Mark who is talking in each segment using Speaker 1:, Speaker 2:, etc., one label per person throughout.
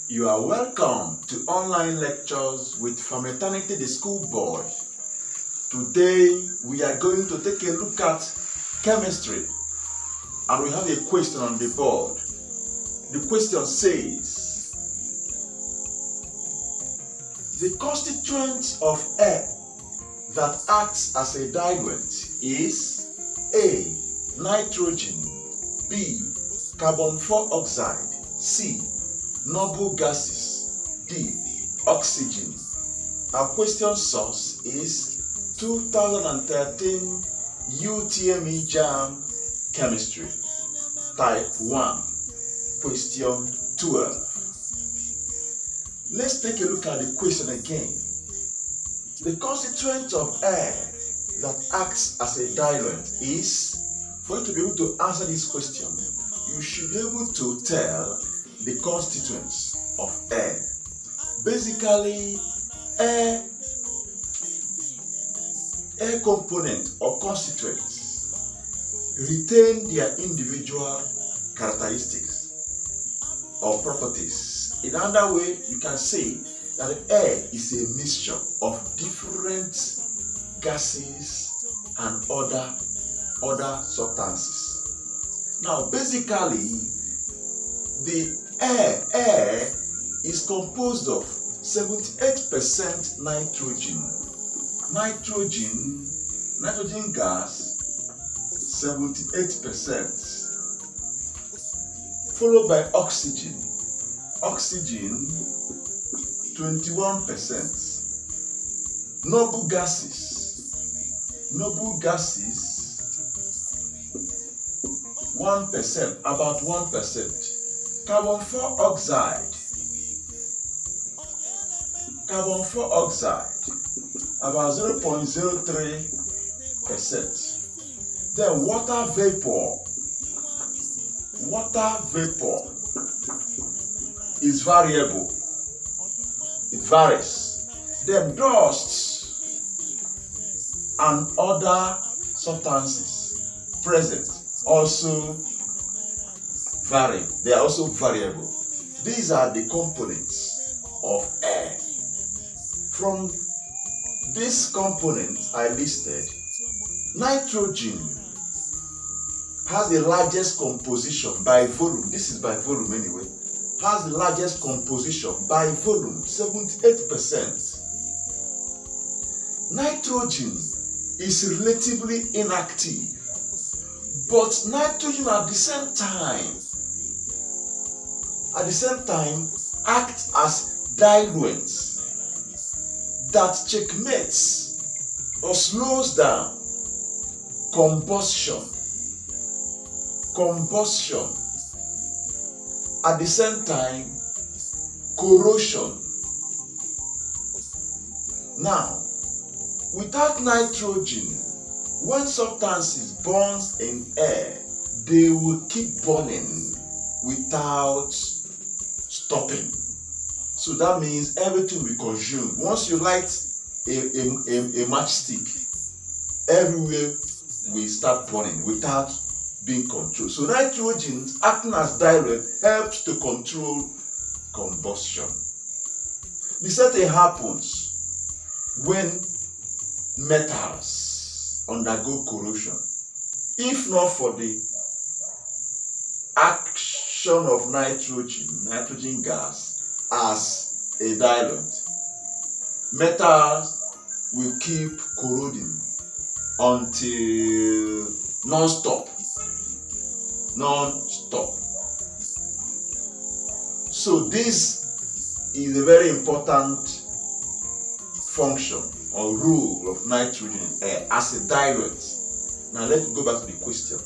Speaker 1: You are welcome to online lectures with From Eternity the Schoolboy. Today we are going to take a look at chemistry, and we have a question on the board. The question says, the constituent of air that acts as a diluent is A. Nitrogen, B. Carbon dioxide, C. Noble gases, D. Oxygen. Our question source is 2013 UTME JAM Chemistry, Type 1, Question 12. Let's take a look at the question again. The constituent of air that acts as a diluent is, for you to be able to answer this question, you should be able to tell the constituents of air. Basically, air component or constituents retain their individual characteristics or properties. In another way, you can say that air is a mixture of different gases and other substances. Now, basically, the air is composed of 78% nitrogen. Nitrogen gas, 78%, followed by oxygen, 21%, noble gases, 1%, about 1%, carbon dioxide, about 0.03%. Then water vapor is variable, it varies. Then dust and other substances present also vary, they are also variable. These are the components of air. From these components I listed, nitrogen has the largest composition by volume. This is by volume anyway. Has the largest composition by volume, 78%. Nitrogen is relatively inactive, but nitrogen at the same time acts as diluents that checkmates or slows down combustion. At the same time, corrosion. Now, without nitrogen, when substances burn in air, they will keep burning without stopping. So that means everything we consume. Once you light a matchstick, everywhere will start burning without being controlled. So nitrogen acting as diluent helps to control combustion. The same thing happens when metals undergo corrosion. If not for the action of nitrogen gas as a diluent, metals will keep corroding until non-stop. So this is a very important function or role of nitrogen in air as a diluent. Now let's go back to the question.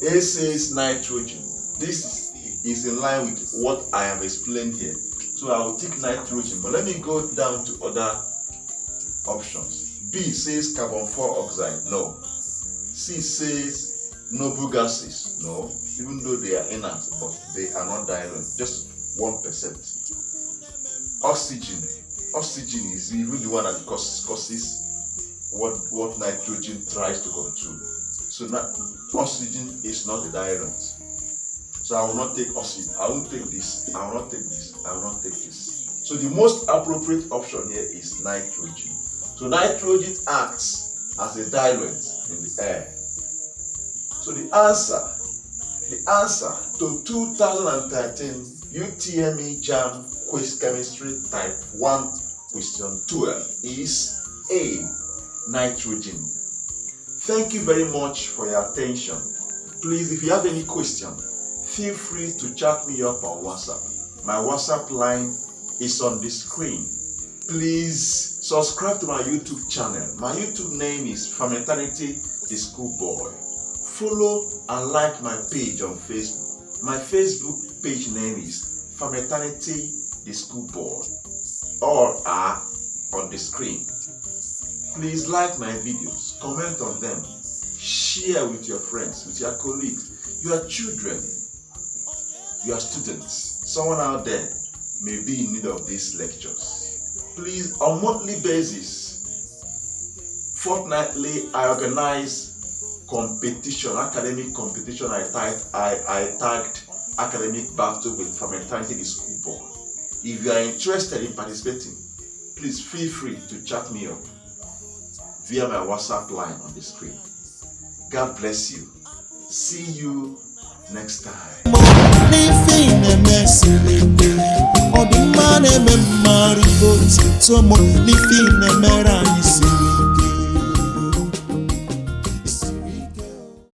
Speaker 1: A says nitrogen. This is in line with what I have explained here. So I will take nitrogen, but let me go down to other options. B says carbon dioxide. No. C says noble gases. No. Even though they are inert, but they are not diluent. Just 1%. Oxygen is even the one that causes what nitrogen tries to control. So oxygen is not a diluent. So I will not take acid. I won't take this. I will not take this. I will not take this. So the most appropriate option here is nitrogen. So nitrogen acts as a diluent in the air. So the answer to 2013 UTME JAM Quiz Chemistry Type 1 Question 12 is A. Nitrogen. Thank you very much for your attention. Please, if you have any question, feel free to chat me up on WhatsApp. My WhatsApp line is on the screen. Please subscribe to my YouTube channel. My YouTube name is Fermentanity the Schoolboy. Follow and like my page on Facebook. My Facebook page name is Fermentanity the Schoolboy. All are on the screen. Please like my videos, comment on them, share with your friends, with your colleagues, your children, your students. Someone out there may be in need of these lectures. Please, on monthly basis, fortnightly, I organize competition, academic competition. I tagged academic battle with Fermentanity the Schoolboy. If you are interested in participating, please feel free to chat me up via my WhatsApp line on the screen. God bless you. See you next time.